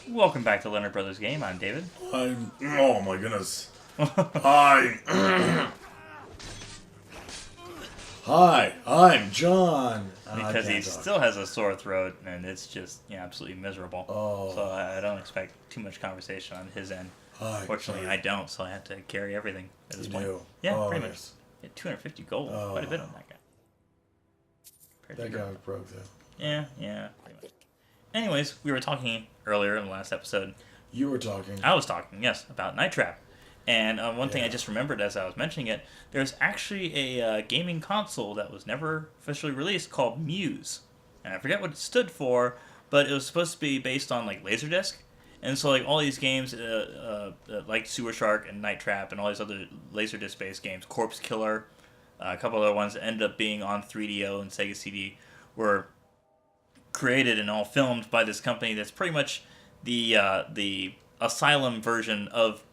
Welcome back to Leonard Brothers Game. I'm David. Oh my goodness. Hi. Hi, I'm John. Because he still has a sore throat, and it's just absolutely miserable. Oh. So I don't expect too much conversation on his end. Hi. Fortunately, I don't, so I have to carry everything at this point. Do? Yeah, Oh, pretty much. yes. Yeah, 250 gold. Quite a bit on that guy. That guy was broke, though. Yeah, pretty much. Anyways, we were talking earlier in the last episode. You were talking. I was talking, yes, about Night Trap. And one thing I just remembered as I was mentioning it, there's actually a gaming console that was never officially released called MUSE. And I forget what it stood for, but it was supposed to be based on like Laserdisc. And so like all these games like Sewer Shark and Night Trap and all these other Laserdisc-based games, Corpse Killer, a couple other ones that ended up being on 3DO and Sega CD, were created and all filmed by this company that's pretty much the Asylum version of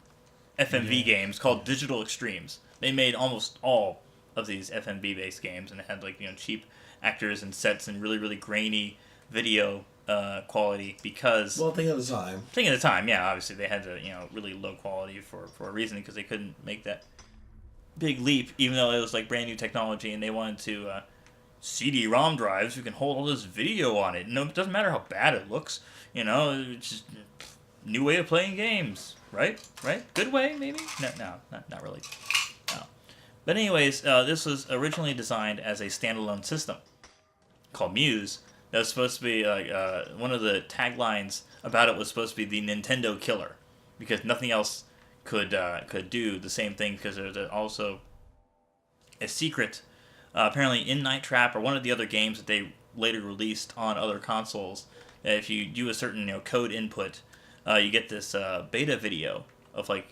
FMV games called Digital Extremes. They made almost all of these FMV based games, and it had like cheap actors and sets and really really grainy video quality because Thing at a time. Thing at a time, yeah. Obviously, they had to really low quality for a reason because they couldn't make that big leap, even though it was like brand new technology, and they wanted to CD-ROM drives who can hold all this video on it. No, it doesn't matter how bad it looks. It's just new way of playing games. Right? Good way, maybe? No, not really. No. But anyways, this was originally designed as a standalone system called MUSE. That was supposed to be one of the taglines about it was supposed to be the Nintendo killer, because nothing else could do the same thing. Because there's also a secret, apparently in Night Trap or one of the other games that they later released on other consoles. That if you do a certain code input, you get this beta video of I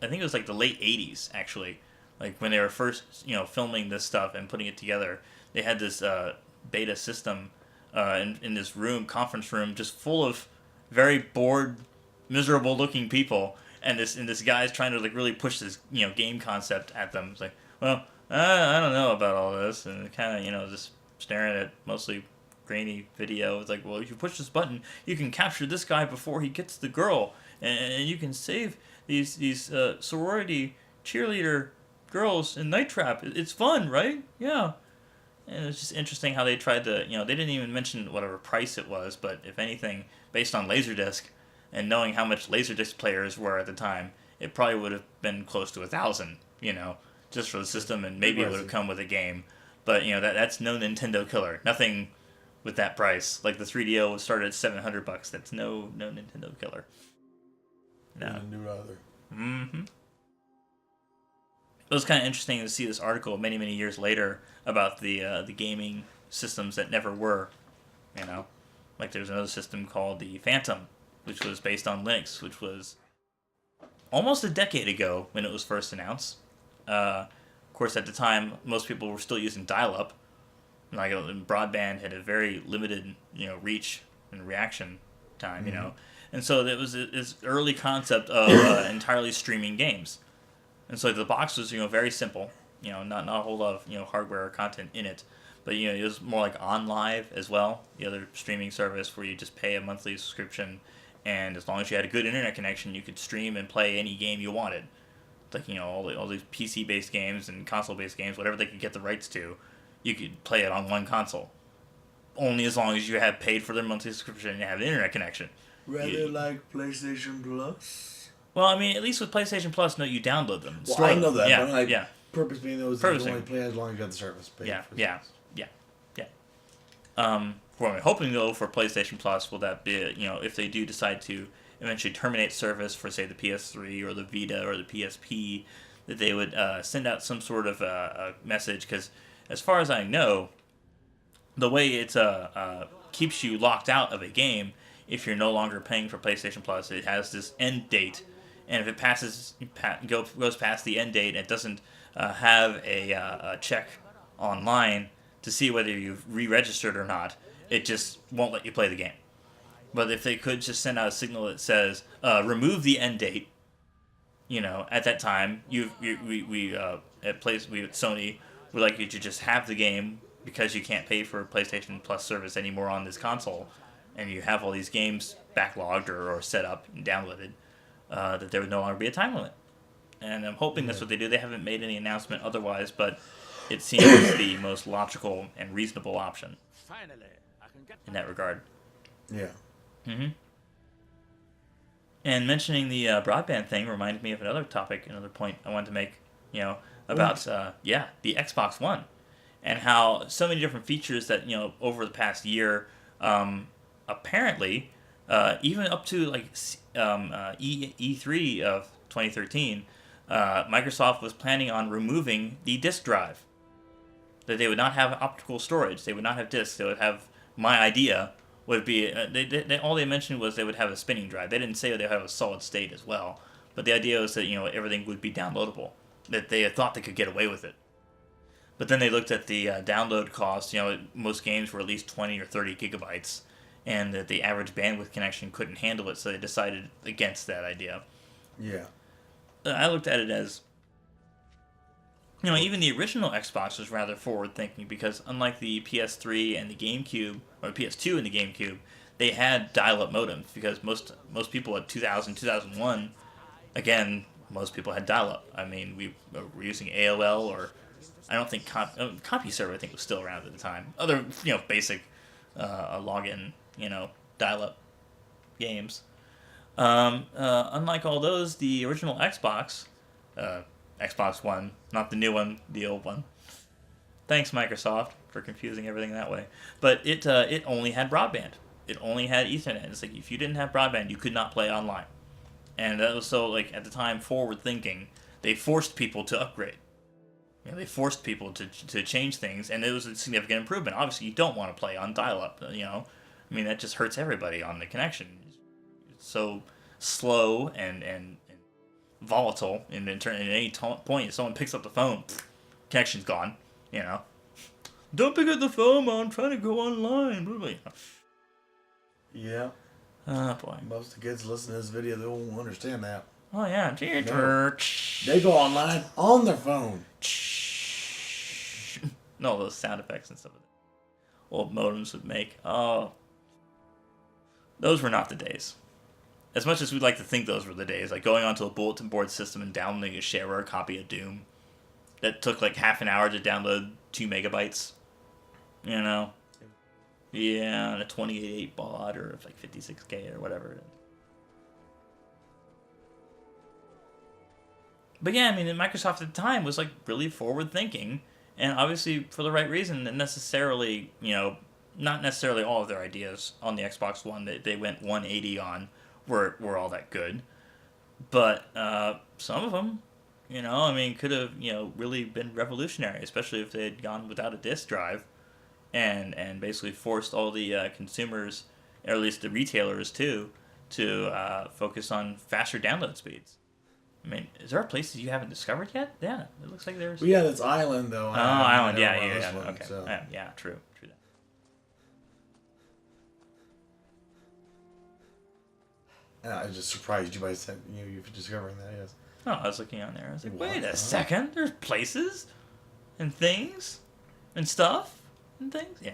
think it was like the late 80s actually, like when they were first filming this stuff and putting it together. They had this beta system in this conference room, just full of very bored, miserable looking people, and this guy's trying to really push this game concept at them. It's like, well, I don't know about all this, and kind of just staring at mostly grainy video. It's like, well, if you push this button, you can capture this guy before he gets the girl, and you can save these sorority cheerleader girls in Night Trap. It's fun, right? Yeah. And it's just interesting how they tried to, they didn't even mention whatever price it was, but if anything, based on Laserdisc, and knowing how much Laserdisc players were at the time, it probably would have been close to $1,000, just for the system, and maybe it would have come with a game. But, that's no Nintendo killer. Nothing with that price. Like the 3DO started at $700. That's no Nintendo killer. No. Mm-hmm. It was kind of interesting to see this article many years later about the gaming systems that never were. Like there's another system called the Phantom, which was based on Linux, which was almost a decade ago when it was first announced. Of course, at the time, most people were still using dial-up. Like broadband had a very limited, reach and reaction time, and so there was this early concept of entirely streaming games, and so the box was, very simple, not a whole lot of hardware or content in it, but it was more like OnLive as well, the other streaming service where you just pay a monthly subscription, and as long as you had a good internet connection, you could stream and play any game you wanted, like all these PC based games and console based games, whatever they could get the rights to. You could play it on one console, only as long as you have paid for their monthly subscription and you have an internet connection. Rather like PlayStation Plus? Well, I mean, at least with PlayStation Plus, no, you download them. Well, I know that, but yeah. Purpose being those you only play as long as you got the service. Yeah. What I'm hoping though for PlayStation Plus will that be, if they do decide to eventually terminate service for say the PS3 or the Vita or the PSP, that they would send out some sort of a message, because as far as I know, the way it keeps you locked out of a game, if you're no longer paying for PlayStation Plus, it has this end date, and if it goes past the end date, it doesn't have a check online to see whether you've re-registered or not, it just won't let you play the game. But if they could just send out a signal that says, remove the end date, at that time, we at Sony would like you to just have the game because you can't pay for PlayStation Plus service anymore on this console. and you have all these games backlogged or set up and downloaded, that there would no longer be a time limit. And I'm hoping that's what they do. They haven't made any announcement otherwise, but it seems the most logical and reasonable option in that regard. Yeah. Mm-hmm. And mentioning the broadband thing reminded me of another topic, another point I wanted to make, about, the Xbox One. And how so many different features that, over the past year, apparently, even up to, like, E3 of 2013, Microsoft was planning on removing the disk drive. That they would not have optical storage. They would not have disks. They would have, my idea would be, all they mentioned was they would have a spinning drive. They didn't say they would have a solid state as well. But the idea was that, everything would be downloadable. That they had thought they could get away with it. But then they looked at the download cost. Most games were at least 20 or 30 gigabytes. And that the average bandwidth connection couldn't handle it, so they decided against that idea. Yeah. I looked at it as, even the original Xbox was rather forward-thinking, because unlike the PS3 and the GameCube, or PS2 and the GameCube, they had dial-up modems, because most people at 2000, 2001, again, most people had dial-up. I mean, we were using AOL, or I don't think CompuServe, I think, was still around at the time. Other, basic login, dial-up games. Unlike all those, the original Xbox One, not the new one, the old one. Thanks, Microsoft, for confusing everything that way. But it only had broadband. It only had Ethernet. It's like, if you didn't have broadband, you could not play online. And that was so, like, at the time, forward-thinking. They forced people to upgrade. They forced people to change things, and it was a significant improvement. Obviously, you don't want to play on dial-up, I mean, that just hurts everybody on the connection. It's so slow and volatile, and at any point, if someone picks up the phone, connection's gone, Don't pick up the phone, I'm trying to go online. Yeah. Oh, boy. Most of the kids listening to this video, they won't understand that. Oh, yeah. No. They go online on their phone. No, those sound effects and stuff that old modems would make. Oh. Those were not the days. As much as we'd like to think those were the days, like going onto a bulletin board system and downloading a shareware copy of Doom that took like half an hour to download 2 megabytes. Yeah, on a 28 baud or like 56K or whatever. But yeah, I mean, Microsoft at the time was like really forward thinking, and obviously for the right reason, and necessarily, not necessarily all of their ideas on the Xbox One that they went 180 on were all that good. But some of them, could have, really been revolutionary, especially if they had gone without a disk drive and basically forced all the consumers, or at least the retailers too, to focus on faster download speeds. I mean, is there places you haven't discovered yet? Yeah, it looks like there's... Well, yeah, that's Island, though. Island, yeah, okay. So. Yeah, true that. I was just surprised you by saying you discovering that, yes. Oh, I was looking on there. I was like, wait a second. There's places and things and stuff and things. Yeah.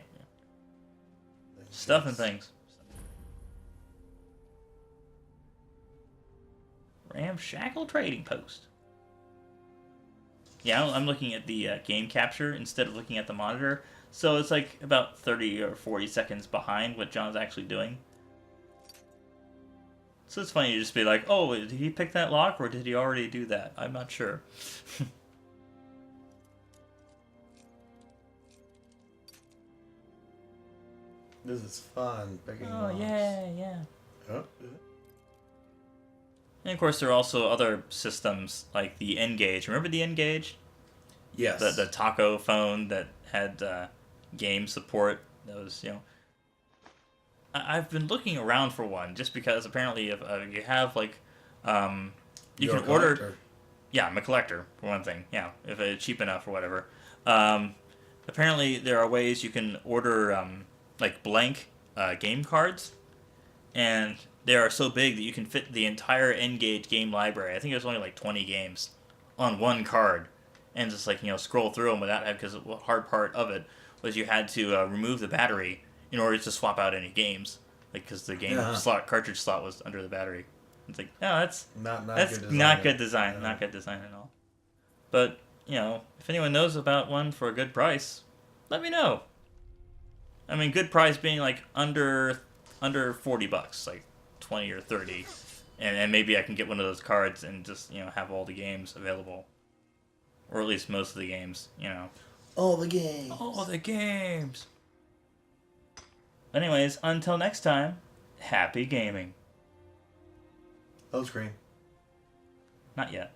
Stuff and things. Ramshackle trading post. Yeah, I'm looking at the game capture instead of looking at the monitor. So it's like about 30 or 40 seconds behind what John's actually doing. So it's funny to just be like, oh, did he pick that lock or did he already do that? I'm not sure. This is fun, picking locks. Yeah. Oh, and of course, there are also other systems like the NGage. Remember the NGage? Yes. The taco phone that had game support. That was, I've been looking around for one just because apparently if you have like, you can order. Yeah, I'm a collector for one thing. Yeah, if it's cheap enough or whatever. Apparently, there are ways you can order like blank game cards, and they are so big that you can fit the entire NGage game library. I think there's only like 20 games on one card, and just like scroll through them without because the hard part of it was you had to remove the battery in order to swap out any games. like because the game Yeah. cartridge slot was under the battery. It's like, no, that's Not not good design. Yeah. Not good design at all. But if anyone knows about one for a good price, let me know. I mean, good price being like under $40, like 20 or 30, and maybe I can get one of those cards and just have all the games available, or at least most of the games. All the games. All the games. Anyways, until next time, happy gaming. Load screen. Not yet.